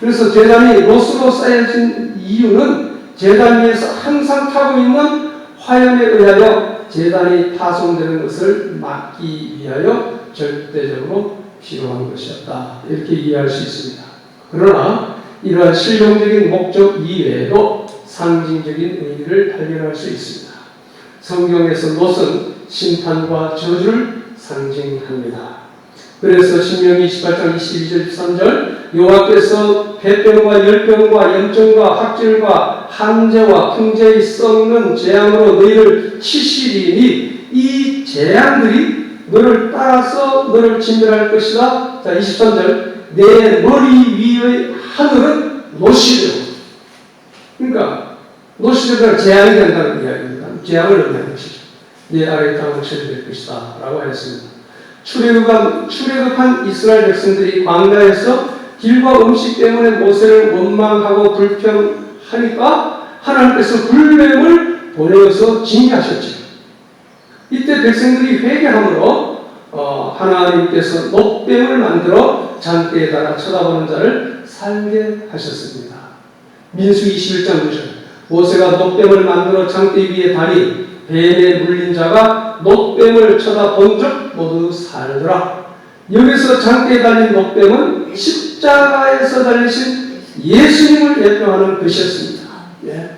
그래서 제단이 못으로 쌓여진 이유는 제단 위에서 항상 타고 있는 화염에 의하여 제단이 파손되는 것을 막기 위하여 절대적으로 필요한 것이었다. 이렇게 이해할 수 있습니다. 그러나 이러한 실용적인 목적 이외에도 상징적인 의미를 발견할 수 있습니다. 성경에서 못은 심판과 저주를 상징합니다. 그래서 신명기 28장 22절 23절 여호와께서 폐병과 열병과 염증과 학질과 한재와 풍재의 썩는 재앙으로 너희를 치시리니 이 재앙들이 너를 따라서 너를 진멸할 것이다. 자 23절 내 머리 위의 하늘은 노시려. 그러니까 노시려가 재앙이 된다는 이야기입니다. 재앙을 얻는 것이죠. 내 아래 땅을 쳐질 것이다 라고 하였습니다. 출애굽한 이스라엘 백성들이 광야에서 길과 음식 때문에 모세를 원망하고 불평하니까 하나님께서 불뱀을 보내어서 징계하셨죠. 이때 백성들이 회개함으로 하나님께서 녹뱀을 만들어 장대에 달아 쳐다보는 자를 살게 하셨습니다. 민수기 21장 9절 모세가 녹뱀을 만들어 장대 위에 다니 뱀에 물린 자가 녹뱀을 쳐다본 적 모두 살더라. 여기서 장대에 달린 녹뱀은 십자가에서 달리신 예수님을 예표하는 것이었습니다. 예.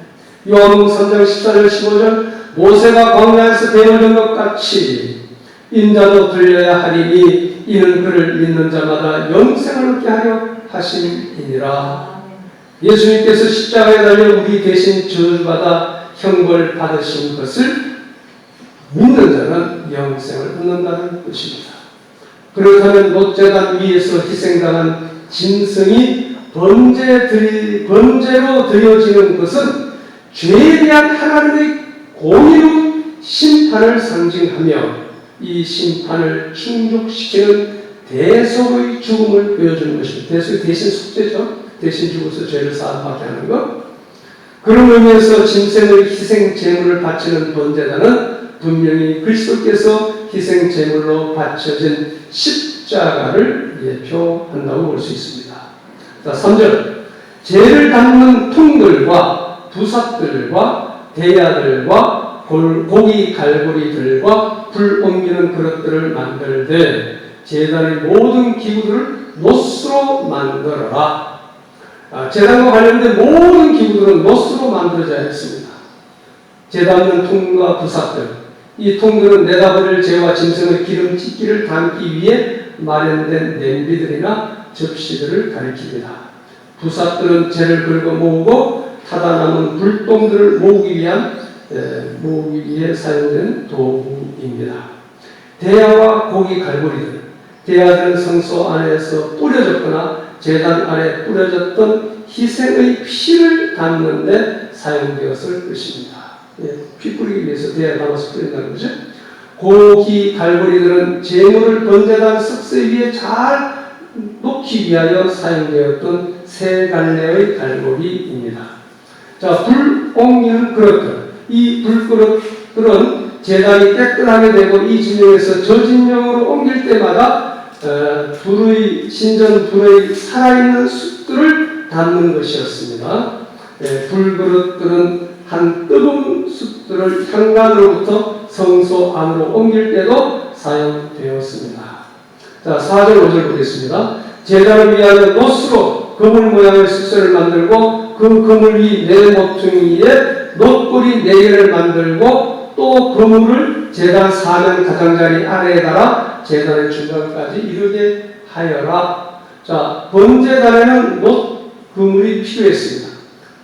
요한복음 3장 14절 15절 모세가 광야에서 뱀을 든 것 같이 인자도 들려야 하리니 이는 그를 믿는 자마다 영생을 얻게 하려 하심이니라. 예수님께서 십자가에 달려 우리 대신 저주받아 형벌 받으신 것을 믿는 자는 영생을 얻는다는 것입니다. 그렇다면 못제단 위에서 희생당한 짐승이 번제로 드려지는 것은 죄에 대한 하나님의 공의로운 심판을 상징하며 이 심판을 충족시키는 대속의 죽음을 보여주는 것입니다. 대신 속죄죠. 대신 죽어서 죄를 사함받게 하는 것. 그런 의미에서 짐승의 희생 제물을 바치는 번제단은 분명히 그리스도께서 희생 제물로 바쳐진 십자가를 예표한다고 볼 수 있습니다. 자, 3절 죄를 담는 통들과 부삽들과 대야들과 고기 갈고리들과 불 옮기는 그릇들을 만들되 제단의 모든 기구들을 노스로 만들어라. 제단과 관련된 모든 기구들은 노스로 만들어져야 했습니다. 재 담는 통과 부삽들, 이 통들은 내다버릴 재와 짐승의 기름찢기를 담기 위해 마련된 냄비들이나 접시들을 가리킵니다. 부삽들은 재를 긁어 모으고 타다 남은 불똥들을 모으기 위해 사용된 도구입니다. 대야와 고기 갈고리들, 대야들은 성소 안에서 뿌려졌거나 제단 안에 뿌려졌던 희생의 피를 담는 데 사용되었을 것입니다. 피 뿌리기 위해서 대야 담아서 뿌린다는 거죠. 고기 갈고리들은 제물을 번제단 석쇠 위에 잘 놓기 위하여 사용되었던 세 갈래의 갈고리입니다. 자, 불 옮기는 그릇들. 이 불그릇들은 제단이 깨끗하게 되고 이 진영에서 저 진영으로 옮길 때마다 신전 불의 살아있는 숯들을 담는 것이었습니다. 불그릇들은 한 뜨거운 숯들을 현관으로부터 성소 안으로 옮길 때도 사용되었습니다. 자, 4절 5절 보겠습니다. 제단을 위하여 노스로 그물 모양의 숫쇠를 만들고 그 그물 위 네 모퉁이에 놋고리 4개를 만들고 또 그물을 제단 사면 가장자리 아래에 달아 제단의 중간까지 이르게 하여라. 자, 번제단에는 놋 그물이 필요했습니다.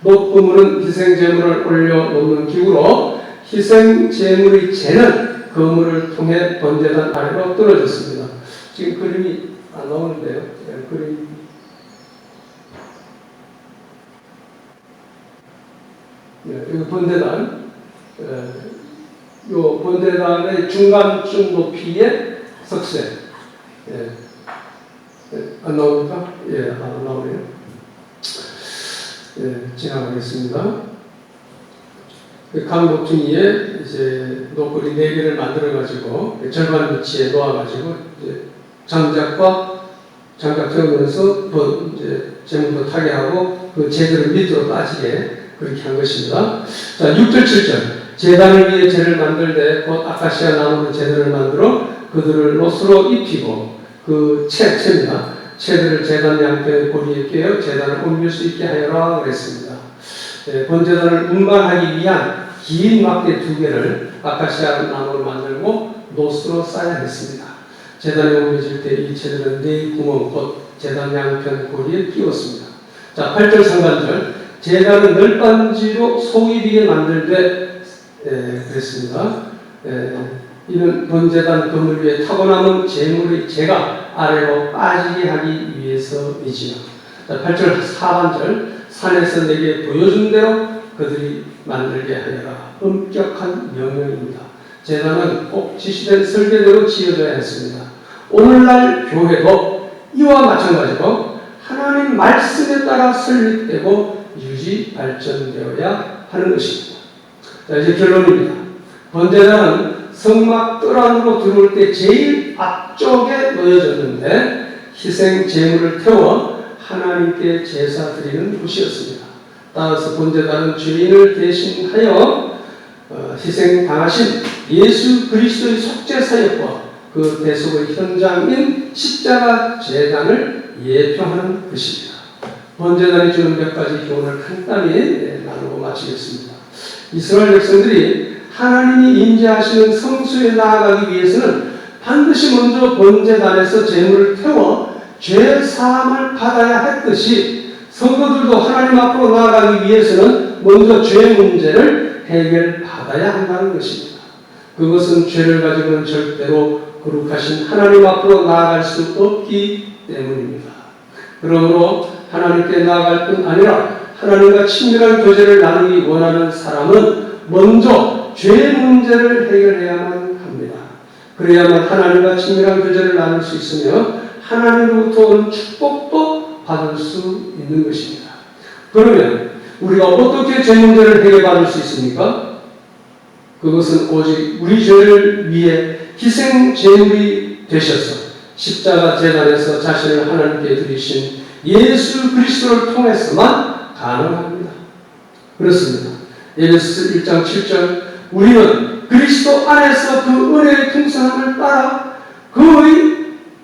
놋 그물은 희생 제물을 올려놓는 기구로 희생 제물의 재는 그물을 통해 번제단 아래로 떨어졌습니다. 지금 그림이 안 나오는데요. 그림. 이거 번제단. 요 번제단의 중간쯤 높이의 석쇠. 안 나옵니까? 안 나오네요. 지나가겠습니다. 각 모퉁이에 이제 노꼬리 4개를 만들어가지고 절반 위치에 놓아가지고 이제 장작 태우면서 이제 제물도 타게 하고 그 재들을 밑으로 빠지게 그렇게 한 것입니다. 자, 6절 7절. 제단을 위해 재를 만들 때 곧 아카시아 나무로 재들을 만들어 그들을 롯으로 입히고 그 채입니다. 채들을 제단 양편의 고리에 꿰어 제단을 옮길 수 있게 하여라 그랬습니다. 번제단을 운반하기 위한 긴 막대 2개를 아카시아 나무로 만들고 놋으로 쌓아야 했습니다. 제단에 옮겨질 때 이 채들은 4 구멍 곧 제단 양편 고리에 끼웠습니다. 자, 8절 상반절. 제단은 널빤지로 속이 비게 만들되 그랬습니다. 이는 번제단 그물 위에 타고남은 제물의 재가 아래로 빠지게 하기 위해서이지요. 8절 하반절. 산에서 내게 보여준 대로 그들이 만들게 하여라. 엄격한 명령입니다. 제단은 꼭 지시된 설계대로 지어져야 했습니다. 오늘날 교회도 이와 마찬가지로 하나님 말씀에 따라 설립되고 유지 발전되어야 하는 것입니다. 자, 이제 결론입니다. 번제단은 성막 뜰 안으로 들어올 때 제일 앞쪽에 놓여졌는데 희생 제물을 태워 하나님께 제사 드리는 곳이었습니다. 따라서 번제단은 죄인을 대신하여 희생당하신 예수 그리스도의 속죄사역과 그 대속의 현장인 십자가 제단을 예표하는 것입니다. 번제단이 주는 몇 가지 교훈을 간단히 나누고 마치겠습니다. 이스라엘 백성들이 하나님이 임재하시는 성소에 나아가기 위해서는 반드시 먼저 번제단에서 제물을 태워 죄 사함을 받아야 했듯이 성도들도 하나님 앞으로 나아가기 위해서는 먼저 죄 문제를 해결받아야 한다는 것입니다. 그것은 죄를 가지고는 절대로 거룩하신 하나님 앞으로 나아갈 수 없기 때문입니다. 그러므로 하나님께 나아갈 뿐 아니라 하나님과 친밀한 교제를 나누기 원하는 사람은 먼저 죄 문제를 해결해야만 합니다. 그래야만 하나님과 친밀한 교제를 나눌 수 있으며 하나님으로부터 오는 축복도 받을 수 있는 것입니다. 그러면 우리가 어떻게 죄 문제를 해결받을 수 있습니까? 그것은 오직 우리 죄를 위해 희생 제물이 되셔서 십자가 제단에서 자신을 하나님께 드리신 예수 그리스도를 통해서만 가능합니다. 그렇습니다. 에베소서 1장 7절 우리는 그리스도 안에서 그 은혜의 풍성함을 따라 그의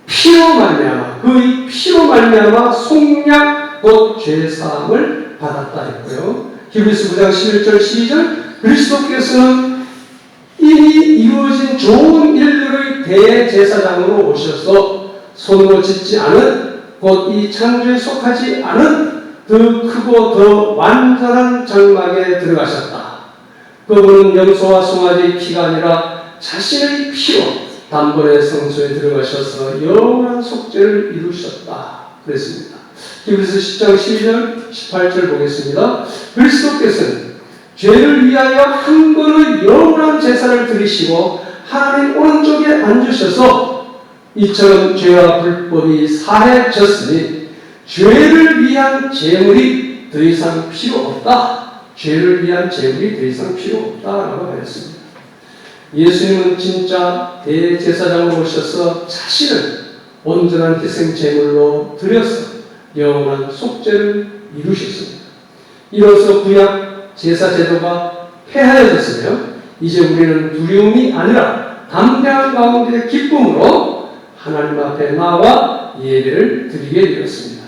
피로 말미암아 속량 곧 죄사함을 받았다 했고요. 히브리서 9장 11절 12절 그리스도께서는 이미 이루어진 좋은 일들의 대제사장으로 오셔서 손으로 짓지 않은 곧 이 창조에 속하지 않은 더 크고 더 완전한 장막에 들어가셨다. 그분은 염소와 송아지의 피가 아니라 자신의 피로 단번에 성소에 들어가셔서 영원한 속죄를 이루셨다. 그랬습니다. 히브리서 10장 12절 18절 보겠습니다. 그리스도께서는 죄를 위하여 한 번의 영원한 제사를 드리시고 하나님 오른쪽에 앉으셔서 이처럼 죄와 불법이 사해졌으니 죄를 위한 제물이 더 이상 필요 없다. 죄를 위한 제물이 더 이상 필요 없다라고 하였습니다. 예수님은 진짜 대제사장으로 오셔서 자신을 온전한 희생 제물로 드려서 영원한 속죄를 이루셨습니다. 이로써 구약 제사 제도가 폐하여졌으며 이제 우리는 두려움이 아니라 담대한 가운데 기쁨으로 하나님 앞에 나와 예배를 드리게 되었습니다.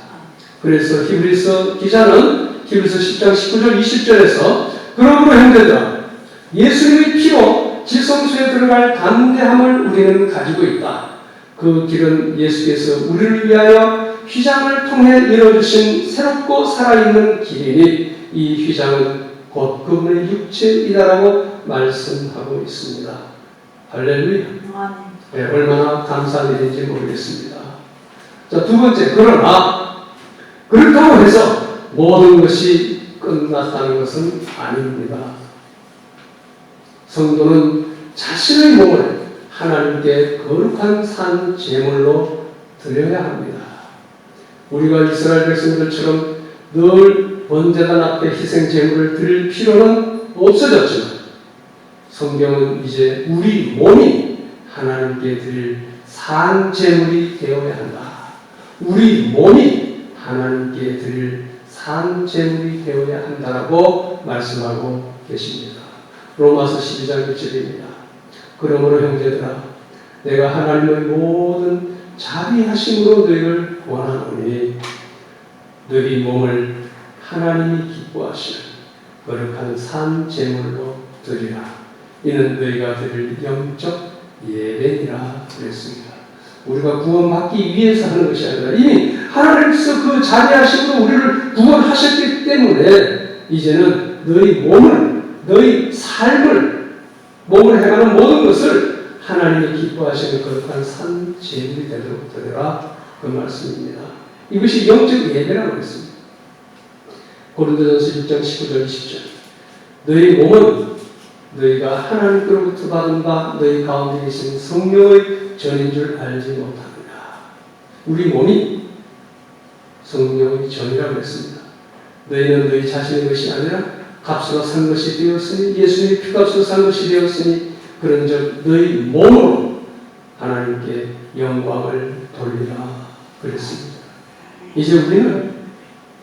그래서 히브리서 기자는 히브리서 10장 19절 20절에서 그러므로 형제들아 예수님의 피로 지성소에 들어갈 담대함을 우리는 가지고 있다. 그 길은 예수께서 우리를 위하여 휘장을 통해 이루어주신 새롭고 살아있는 길이니 이 휘장은 곧 그분의 육체이다라고 말씀하고 있습니다. 할렐루야. 네, 얼마나 감사한 일인지 모르겠습니다. 자, 두 번째, 그러나 그렇다고 해서 모든 것이 끝났다는 것은 아닙니다. 성도는 자신의 몸을 하나님께 거룩한 산 제물로 드려야 합니다. 우리가 이스라엘 백성들처럼 늘 번제단 앞에 희생 제물을 드릴 필요는 없어졌지만 성경은 이제 우리 몸이 하나님께 드릴 산 제물이 되어야 한다. 우리 몸이 하나님께 드릴 산 제물이 되어야 한다라고 말씀하고 계십니다. 로마서 12장 1절입니다. 그러므로 형제들아 내가 하나님의 모든 자비하심으로 너희를 권하노니 너희 몸을 하나님이 기뻐하시는 거룩한 산 제물로 드리라. 이는 너희가 드릴 영적 예배니라 그랬습니다. 우리가 구원받기 위해서 하는 것이 아니라 이미 하나님께서 그 자비하심으로 우리를 구원하셨기 때문에 이제는 너희 몸을 너희 삶을 몸을 해가는 모든 것을 하나님이 기뻐하시는 거룩한 산 제물이 되도록 드려라 그 말씀입니다. 이것이 영적 예배라고 했습니다. 고린도전서 6장 19절 20절 너희 몸은 너희가 하나님께로부터 받은 바 너희 가운데 계신 성령의 전인 줄 알지 못하느냐. 우리 몸이 성령의 전이라고 했습니다. 너희는 너희 자신의 것이 아니라 값으로 산 것이 되었으니 예수님의 피값으로 산 것이 되었으니 그런즉 너희 몸으로 하나님께 영광을 돌리라 그랬습니다. 이제 우리는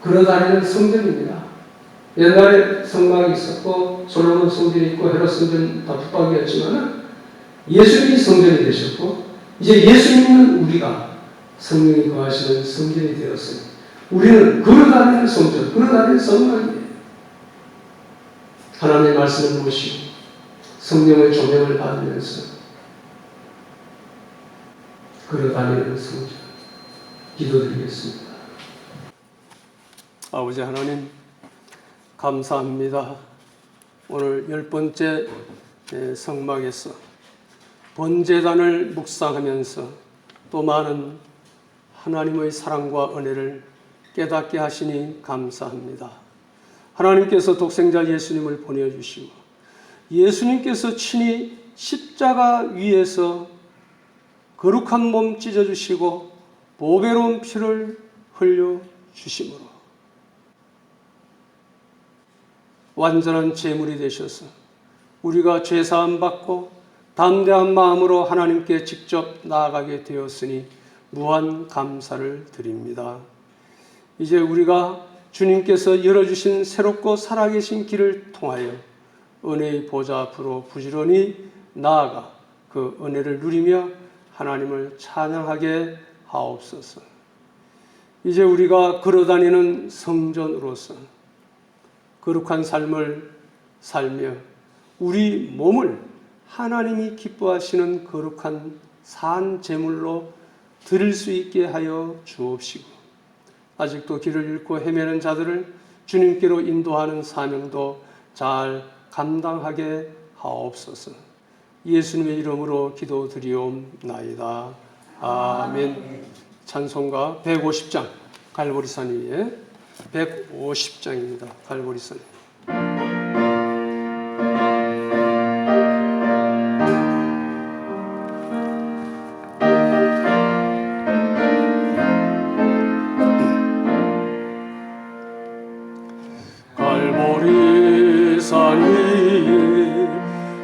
걸어다니는 성전입니다. 옛날에 성막이 있었고 솔로몬 성전이 있고 헤롯 성전 다 북방이었지만 예수님이 성전이 되셨고 이제 예수님은 우리가 성령이 거하시는 성전이 되었으니 우리는 걸어다니는 성전, 걸어다니는 성막이에요. 하나님의 말씀을 모시고 성령의 조명을 받으면서 걸어다니는 성전 기도드리겠습니다. 아버지 하나님 감사합니다. 오늘 10번째 성막에서 번제단을 묵상하면서 또 많은 하나님의 사랑과 은혜를 깨닫게 하시니 감사합니다. 하나님께서 독생자 예수님을 보내주시고 예수님께서 친히 십자가 위에서 거룩한 몸 찢어주시고 보배로운 피를 흘려주심으로 완전한 제물이 되셔서 우리가 죄사함 받고 담대한 마음으로 하나님께 직접 나아가게 되었으니 무한 감사를 드립니다. 이제 우리가 주님께서 열어주신 새롭고 살아계신 길을 통하여 은혜의 보좌 앞으로 부지런히 나아가 그 은혜를 누리며 하나님을 찬양하게 하옵소서. 이제 우리가 걸어다니는 성전으로서 거룩한 삶을 살며 우리 몸을 하나님이 기뻐하시는 거룩한 산 제물로 드릴 수 있게 하여 주옵시고, 아직도 길을 잃고 헤매는 자들을 주님께로 인도하는 사명도 잘 감당하게 하옵소서. 예수님의 이름으로 기도드리옵나이다. 아멘. 찬송가 150장, 갈보리산 위에 150장입니다. 갈보리산. 갈보리산 위에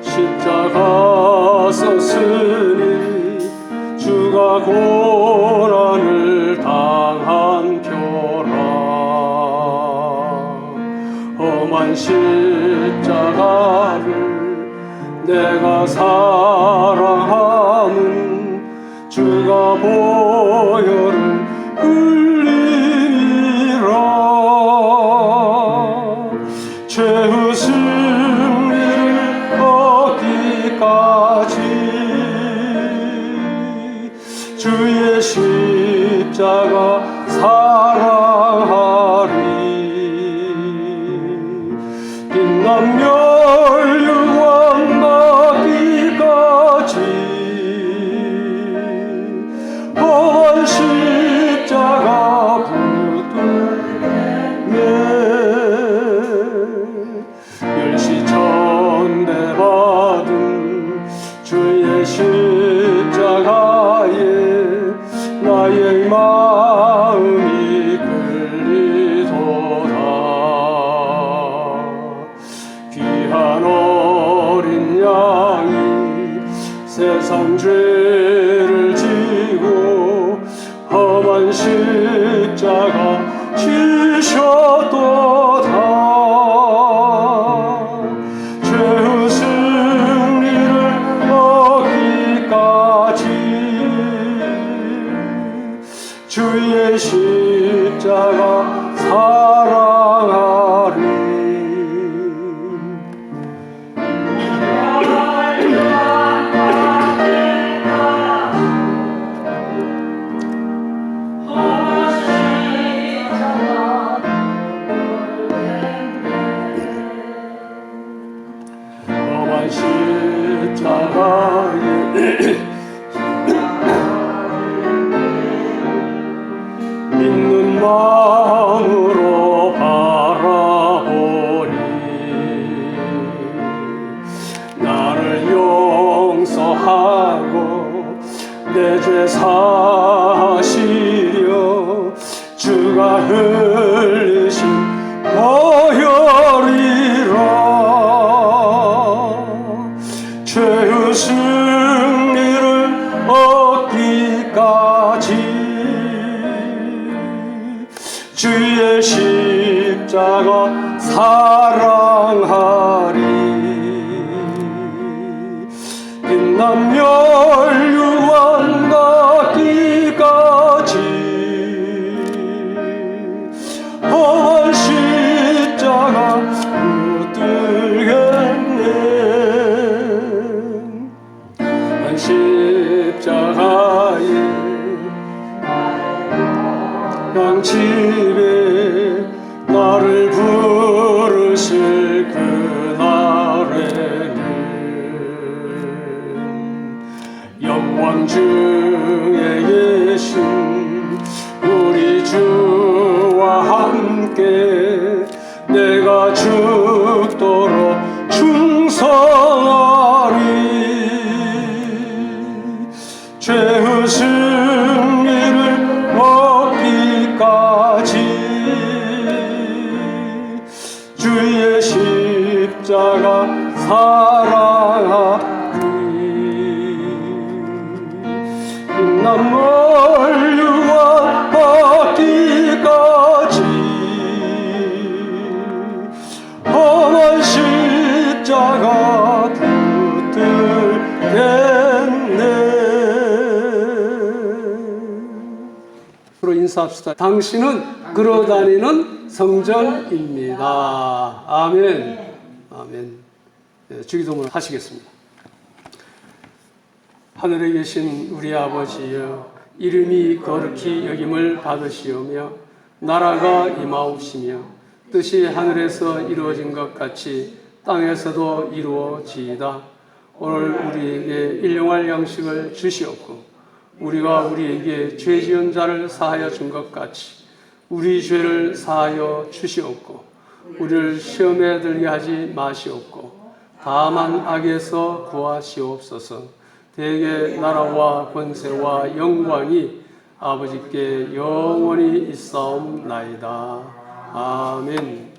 십자가 섰으니 주가 고난을 당한 표라. 험한 십자가를 내가 사랑함은 주가 보혈을 흘리리라. 죄의 승리를 얻기까지 주의 십자가 사랑하리. 빛난 멸류관 받기까지 험한 십자가 붙들네. 멸시천대 받은 주의 십자가에 나의 마음이 끌리도다. 귀한 어린 양이 세상 죄를 지고 험한 십자가 지셨도다. 죄의 승리를 얻기까지 주의 십자가 사랑하리. 험한 십자가에 믿는 마음으로 바라보니 나를 용서하고 내 죄 사하시려 주가 흘리신 보혈이라. 죄의 승리를 얻기까지 주의 십자가 사랑하리. 빛난 멸류관 받기까지 험한 십자가 붙들겠네. 한 십자가에 양집에 나를 부르실 그날에는 영광 중에 계신 우리 주와 함께 내가 죽도록 충성하리. 죄의 승리를 얻기까지 주의 십자가 사랑하리. 빛난 멸류관 받기까지 인사합시다. 당신은 걸어다니는 성전입니다. 아멘. 아멘. 네, 주기도문 하시겠습니다. 하늘에 계신 우리 아버지여, 이름이 거룩히 여김을 받으시오며 나라가 임하옵시며 뜻이 하늘에서 이루어진 것 같이 땅에서도 이루어지이다. 오늘 우리에게 일용할 양식을 주시옵고 우리가 우리에게 죄 지은 자를 사하여 준 것 같이 우리 죄를 사하여 주시옵고 우리를 시험에 들게 하지 마시옵고 다만 악에서 구하시옵소서. 대개 나라와 권세와 영광이 아버지께 영원히 있사옵나이다. 아멘.